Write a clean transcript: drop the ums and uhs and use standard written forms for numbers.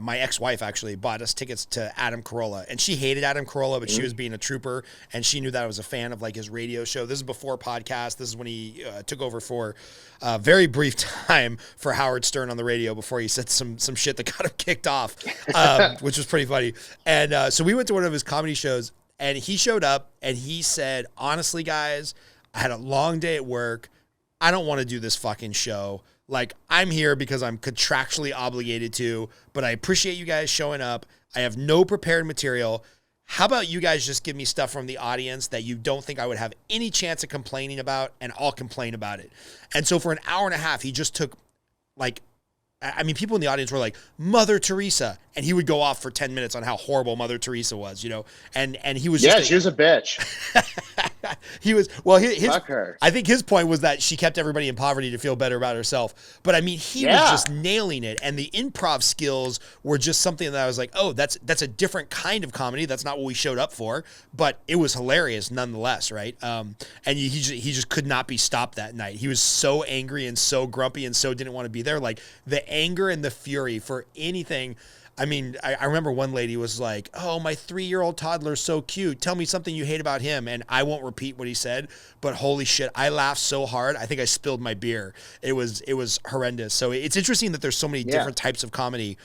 my ex-wife actually bought us tickets to Adam Carolla, and she hated Adam Carolla, but she was being a trooper, and she knew that I was a fan of like his radio show. This is before podcast. This is when he took over for a very brief time for Howard Stern on the radio before he said some shit that got him kicked off, which was pretty funny. And so we went to one of his comedy shows, and he showed up and he said, honestly, guys, I had a long day at work. I don't want to do this fucking show. Like, I'm here because I'm contractually obligated to, but I appreciate you guys showing up. I have no prepared material. How about you guys just give me stuff from the audience that you don't think I would have any chance of complaining about, and I'll complain about it. And so for an hour and a half, he just took, like, I mean, people in the audience were like, Mother Teresa. And he would go off for 10 minutes on how horrible Mother Teresa was, you know? And he was she was a bitch. He was, well, Fuck her. I think his point was that she kept everybody in poverty to feel better about herself. But I mean, he was just nailing it. And the improv skills were just something that I was like, oh, that's a different kind of comedy. That's not what we showed up for, but it was hilarious nonetheless. Right. And he just could not be stopped that night. He was so angry and so grumpy and so didn't want to be there. Like the anger and the fury for anything. I mean, I remember one lady was like, oh, my 3-year-old toddler's so cute. Tell me something you hate about him. And I won't repeat what he said, but holy shit, I laughed so hard. I think I spilled my beer. It was horrendous. So it's interesting that there's so many different types of comedy.